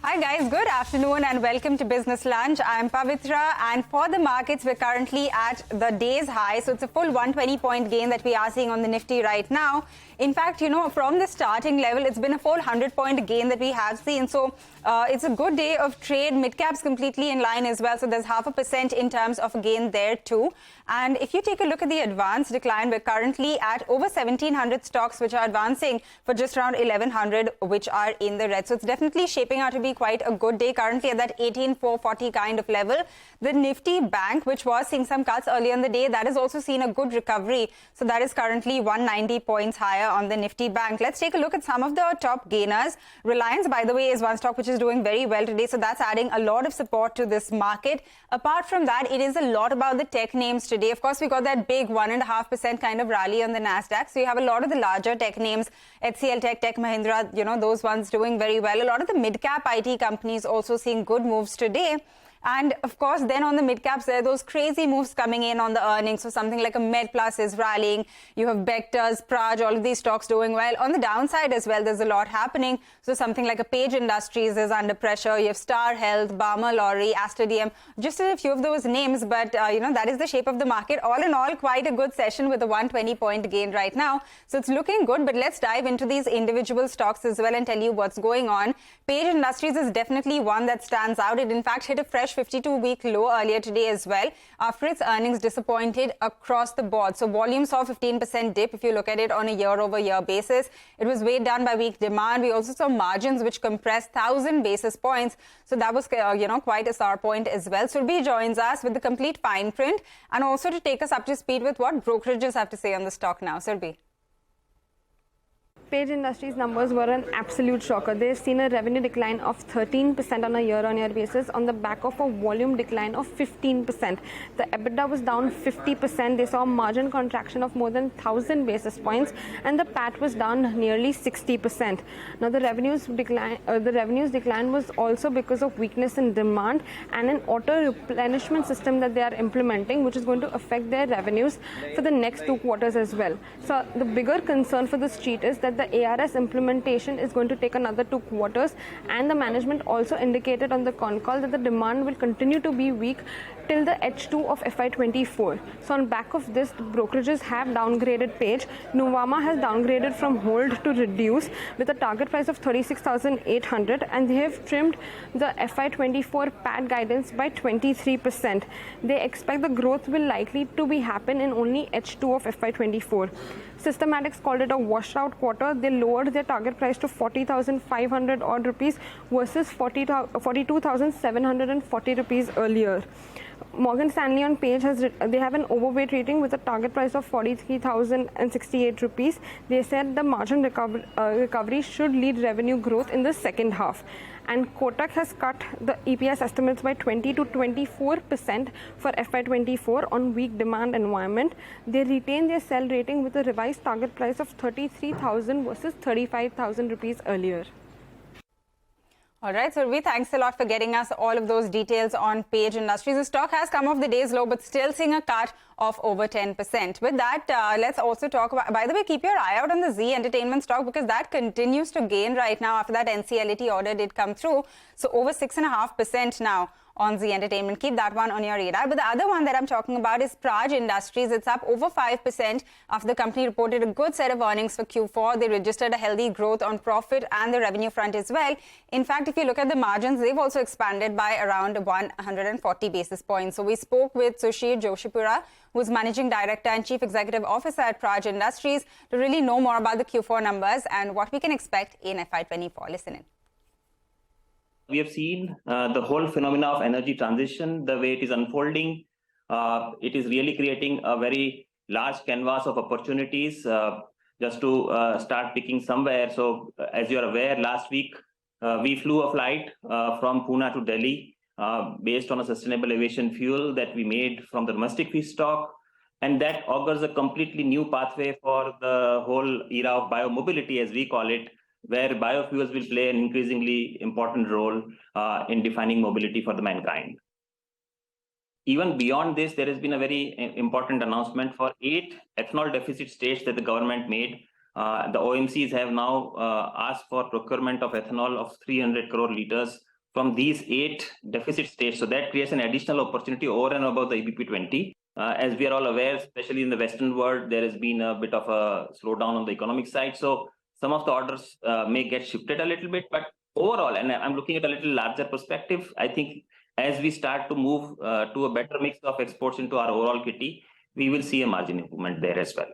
Hi guys, good afternoon and welcome to Business Lunch. I'm Pavitra, and for the markets, we're currently at the day's high. So it's a full 120-point gain that we are seeing on the Nifty right now. In fact, from the starting level, it's been a full 100-point gain that we have seen. So it's a good day of trade. Mid-caps completely in line as well. So there's 0.5% in terms of a gain there too. And if you take a look at the advanced decline, we're currently at over 1,700 stocks which are advancing for just around 1,100 which are in the red. So it's definitely shaping out to be quite a good day, currently at that 18,440 kind of level. The Nifty Bank, which was seeing some cuts earlier in the day, that has also seen a good recovery. So that is currently 190 points higher on the Nifty Bank. Let's take a look at some of the top gainers. Reliance, by the way, is one stock which is doing very well today. So that's adding a lot of support to this market. Apart from that, it is a lot about the tech names today. Of course, we got that big 1.5% kind of rally on the Nasdaq. So you have a lot of the larger tech names, HCL Tech, Tech Mahindra, those ones doing very well. A lot of the mid-cap IT companies also seeing good moves today. And of course, then on the mid-caps, there are those crazy moves coming in on the earnings. So something like a MedPlus is rallying. You have Vectors, Praj, all of these stocks doing well. On the downside as well, there's a lot happening. So something like a Page Industries is under pressure. You have Star Health, Barmer Lorry, Aster DM, just a few of those names. But, that is the shape of the market. All in all, quite a good session with a 120-point gain right now. So it's looking good. But let's dive into these individual stocks as well and tell you what's going on. Page Industries is definitely one that stands out. It, in fact, hit a fresh 52-week low earlier today as well after its earnings disappointed across the board. So volume saw 15% dip if you look at it on a year-over-year basis. It was weighed down by weak demand. We also saw margins which compressed 1,000 basis points. So that was, quite a sore point as well. Surbhi joins us with the complete fine print and also to take us up to speed with what brokerages have to say on the stock now. Surbhi. Page Industries numbers were an absolute shocker. They've seen a revenue decline of 13% on a year-on-year basis on the back of a volume decline of 15%. The EBITDA was down 50%. They saw a margin contraction of more than 1,000 basis points, and the PAT was down nearly 60%. Now, the revenues decline was also because of weakness in demand and an auto replenishment system that they are implementing, which is going to affect their revenues for the next 2 quarters as well. So, the bigger concern for the street is that the ARS implementation is going to take another 2 quarters, and the management also indicated on the con call that the demand will continue to be weak till the H2 of FY24. So on back of this, the brokerages have downgraded Page. Nuvama has downgraded from hold to reduce with a target price of 36,800, and they have trimmed the FY24 PAT guidance by 23%. They expect the growth will likely to be happen in only H2 of FY24. Systematics called it a washout quarter. They lowered their target price to 40,500 odd rupees versus 42,740 rupees earlier. Morgan Stanley on Page they have an overweight rating with a target price of 43,068 rupees. They said the margin recovery should lead revenue growth in the second half. And Kotak has cut the EPS estimates by 20 to 24% for FY24 on weak demand environment. They retain their sell rating with a revised target price of 33,000 versus 35,000 rupees earlier. All right, Surbhi, thanks a lot for getting us all of those details on Page Industries. The stock has come off the day's low, but still seeing a cut of over 10%. With that, let's also talk about, by the way, keep your eye out on the Z Entertainment stock because that continues to gain right now after that NCLT order did come through. So over 6.5% now on Z Entertainment. Keep that one on your radar. But the other one that I'm talking about is Praj Industries. It's up over 5% after the company reported a good set of earnings for Q4. They registered a healthy growth on profit and the revenue front as well. In fact, if you look at the margins, they've also expanded by around 140 basis points. So we spoke with Sushir Joshipura, who's Managing Director and Chief Executive Officer at Praj Industries, to really know more about the Q4 numbers and what we can expect in FY24. Listen in. We have seen the whole phenomena of energy transition, the way it is unfolding. It is really creating a very large canvas of opportunities. Just to start picking somewhere. So as you are aware, last week we flew a flight from Pune to Delhi based on a sustainable aviation fuel that we made from the domestic feedstock. And that augurs a completely new pathway for the whole era of biomobility, as we call it, where biofuels will play an increasingly important role in defining mobility for the mankind. Even beyond this, there has been a very important announcement for 8 ethanol deficit states that the government made. The OMCs have now asked for procurement of ethanol of 300 crore liters from these 8 deficit states. So that creates an additional opportunity over and above the EBP20. As we are all aware, especially in the Western world, there has been a bit of a slowdown on the economic side. So some of the orders may get shifted a little bit, but overall, and I'm looking at a little larger perspective, I think as we start to move to a better mix of exports into our overall kitty, we will see a margin improvement there as well.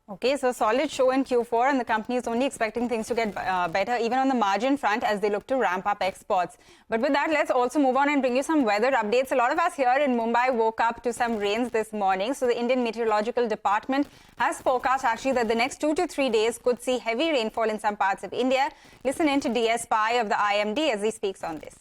Okay, so solid show in Q4, and the company is only expecting things to get better even on the margin front as they look to ramp up exports. But with that, let's also move on and bring you some weather updates. A lot of us here in Mumbai woke up to some rains this morning. So the Indian Meteorological Department has forecast actually that the next 2 to 3 days could see heavy rainfall in some parts of India. Listen in to DS Pai of the IMD as he speaks on this.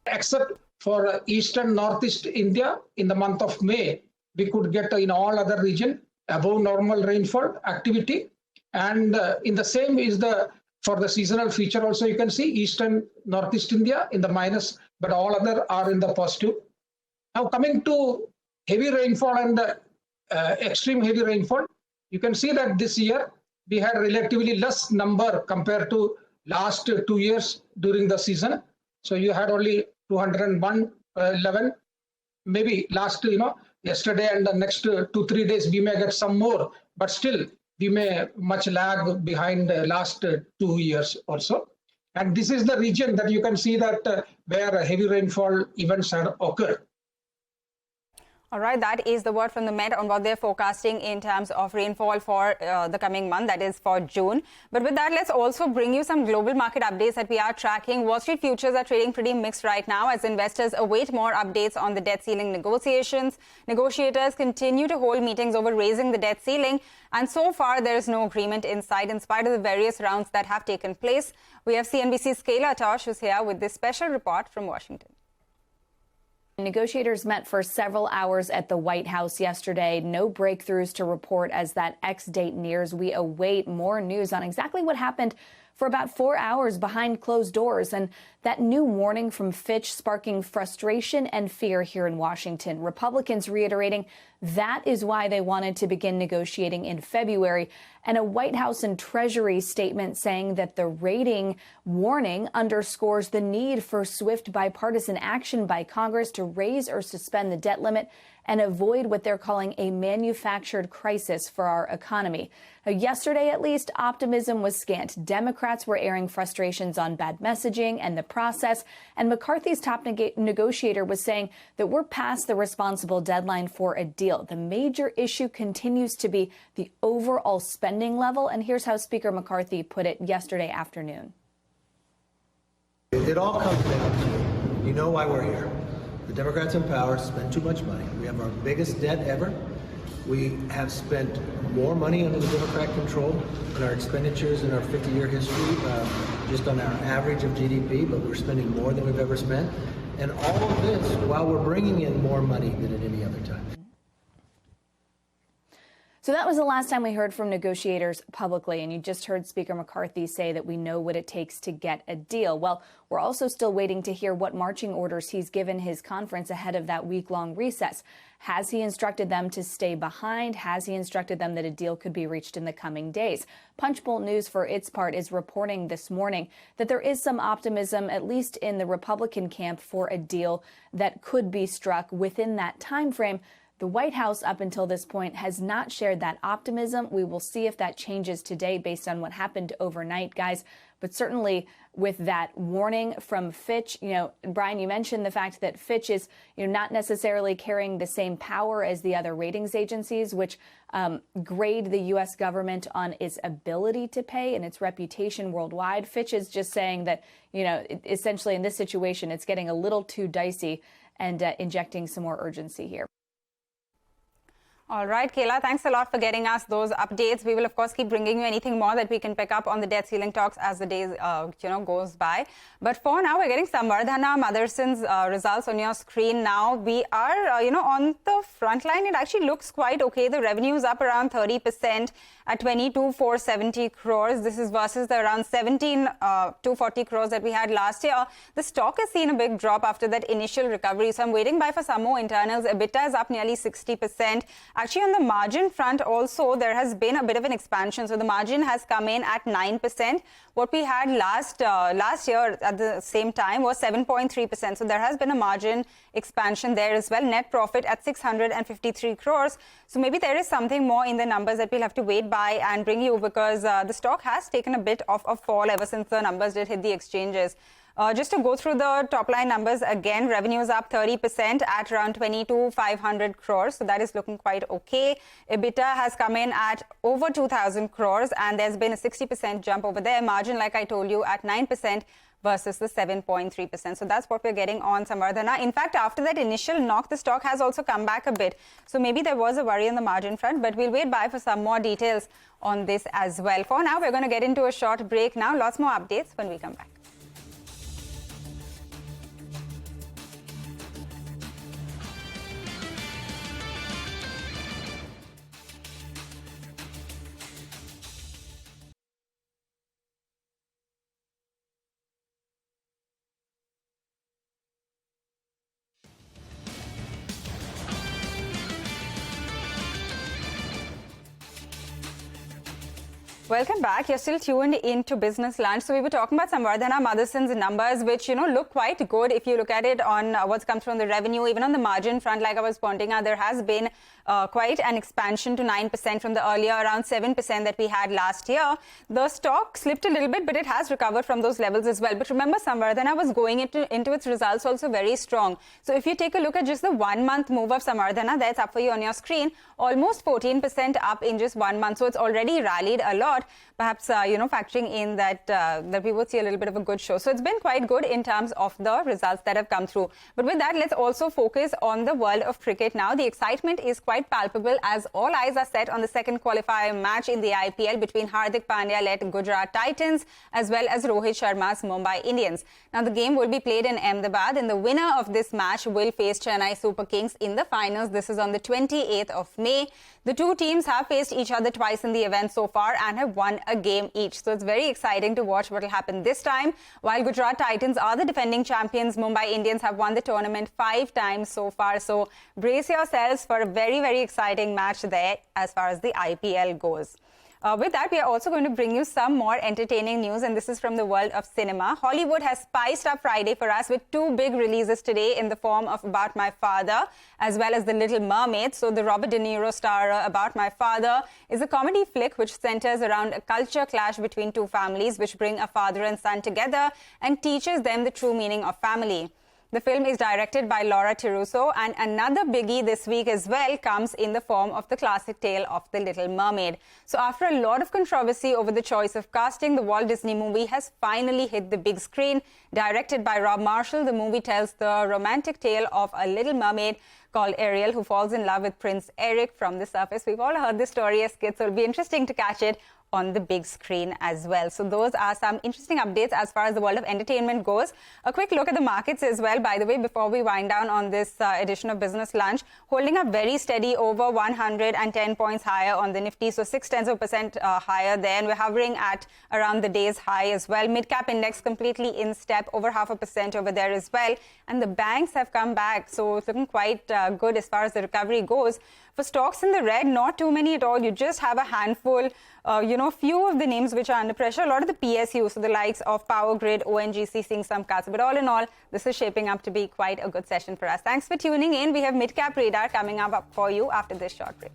Except for eastern northeast India, in the month of May, we could get in all other regions above normal rainfall activity, and in the same is for the seasonal feature also. You can see eastern northeast India in the minus, but all other are in the positive. Now coming to heavy rainfall and extreme heavy rainfall, you can see that this year we had relatively less number compared to last 2 years during the season. So you had only 201 11, maybe last yesterday and the next 2-3 days we may get some more, but still we may much lag behind the last 2 years also. And this is the region that you can see that where heavy rainfall events had occurred. All right, that is the word from the Met on what they're forecasting in terms of rainfall for the coming month, that is for June. But with that, let's also bring you some global market updates that we are tracking. Wall Street futures are trading pretty mixed right now as investors await more updates on the debt ceiling negotiations. Negotiators continue to hold meetings over raising the debt ceiling, and so far there is no agreement in sight in spite of the various rounds that have taken place. We have CNBC's Kayla Tosh who's here with this special report from Washington. Negotiators met for several hours at the White House yesterday. No breakthroughs to report as that X date nears. We await more news on exactly what happened for about 4 hours behind closed doors, and that new warning from Fitch sparking frustration and fear here in Washington. Republicans reiterating that is why they wanted to begin negotiating in February, and a White House and Treasury statement saying that the rating warning underscores the need for swift bipartisan action by Congress to raise or suspend the debt limit and avoid what they're calling a manufactured crisis for our economy. Now, yesterday, at least, optimism was scant. Democrats were airing frustrations on bad messaging and the process, and McCarthy's top negotiator was saying that we're past the responsible deadline for a deal. The major issue continues to be the overall spending level, and here's how Speaker McCarthy put it yesterday afternoon. It all comes down to, you know why we're here. The Democrats in power spend too much money. We have our biggest debt ever. We have spent more money under the Democrat control in our expenditures in our 50-year history, just on our average of GDP, but we're spending more than we've ever spent. And all of this while we're bringing in more money than at any other time. So that was the last time we heard from negotiators publicly, and you just heard Speaker McCarthy say that we know what it takes to get a deal. Well, we're also still waiting to hear what marching orders he's given his conference ahead of that week-long recess. Has he instructed them to stay behind? Has he instructed them that a deal could be reached in the coming days? Punchbowl News, for its part, is reporting this morning that there is some optimism, at least in the Republican camp, for a deal that could be struck within that time frame. The White House, up until this point, has not shared that optimism. We will see if that changes today based on what happened overnight, guys. But certainly with that warning from Fitch, Brian, you mentioned the fact that Fitch is not necessarily carrying the same power as the other ratings agencies, which grade the U.S. government on its ability to pay and its reputation worldwide. Fitch is just saying that, essentially in this situation, it's getting a little too dicey and injecting some more urgency here. All right, Kayla, thanks a lot for getting us those updates. We will, of course, keep bringing you anything more that we can pick up on the debt ceiling talks as the days, goes by. But for now, we're getting Samvardhana Motherson's results on your screen now. We are, on the front line. It actually looks quite okay. The revenue is up around 30% at 22,470 crores. This is versus the around 17,240 crores that we had last year. The stock has seen a big drop after that initial recovery. So I'm waiting for some more internals. EBITDA is up nearly 60%. Actually, on the margin front also, there has been a bit of an expansion. So the margin has come in at 9%. What we had last year at the same time was 7.3%. So there has been a margin expansion there as well. Net profit at 653 crores. So maybe there is something more in the numbers that we'll have to wait by and bring you, because the stock has taken a bit of a fall ever since the numbers did hit the exchanges. Just to go through the top line numbers again, revenue is up 30% at around 22,500 crores. So that is looking quite okay. EBITDA has come in at over 2,000 crores and there's been a 60% jump over there. Margin, like I told you, at 9% versus the 7.3%. So that's what we're getting on Samvardhana. In fact, after that initial knock, the stock has also come back a bit. So maybe there was a worry on the margin front, but we'll wait by for some more details on this as well. For now, we're going to get into a short break now. Lots more updates when we come back. Welcome back. You're still tuned into Business Lunch. So we were talking about Samvardhana Motherson's numbers, which, look quite good if you look at it on what's come from the revenue. Even on the margin front, like I was pointing out, there has been quite an expansion to 9% from the earlier around 7% that we had last year. The stock slipped a little bit, but it has recovered from those levels as well. But remember, Samvardhana was going into its results also very strong. So if you take a look at just the 1 month move of Samvardhana, that's up for you on your screen, almost 14% up in just 1 month. So it's already rallied a lot. Perhaps, factoring in that we would see a little bit of a good show. So it's been quite good in terms of the results that have come through. But with that, let's also focus on the world of cricket now. The excitement is quite palpable as all eyes are set on the second qualifier match in the IPL between Hardik Pandya-led Gujarat Titans as well as Rohit Sharma's Mumbai Indians. Now, the game will be played in Ahmedabad, and the winner of this match will face Chennai Super Kings in the finals. This is on the 28th of May. The two teams have faced each other twice in the event so far and have won a game each. So it's very exciting to watch what will happen this time. While Gujarat Titans are the defending champions, Mumbai Indians have won the tournament 5 times so far. So brace yourselves for a very, very exciting match there as far as the IPL goes. With that, we are also going to bring you some more entertaining news, and this is from the world of cinema. Hollywood has spiced up Friday for us with 2 big releases today in the form of About My Father as well as The Little Mermaid. So the Robert De Niro starrer About My Father is a comedy flick which centers around a culture clash between 2 families which bring a father and son together and teaches them the true meaning of family. The film is directed by Laura Tiruso, and another biggie this week as well comes in the form of the classic tale of The Little Mermaid. So after a lot of controversy over the choice of casting, the Walt Disney movie has finally hit the big screen. Directed by Rob Marshall, the movie tells the romantic tale of a little mermaid called Ariel who falls in love with Prince Eric from the surface. We've all heard this story as kids, so it'll be interesting to catch it on the big screen as well. So those are some interesting updates as far as the world of entertainment goes. A quick look at the markets as well, by the way, before we wind down on this edition of Business Lunch. Holding up very steady, over 110 points higher on the Nifty, so 0.6% higher there, and we're hovering at around the day's high as well. Mid-cap index completely in step, over 0.5% over there as well. And the banks have come back, so it's looking quite good as far as the recovery goes. For stocks in the red, not too many at all. You just have a handful, few of the names which are under pressure. A lot of the PSUs, so the likes of Power Grid, ONGC, seeing some cuts. But all in all, this is shaping up to be quite a good session for us. Thanks for tuning in. We have Mid-Cap Radar coming up for you after this short break.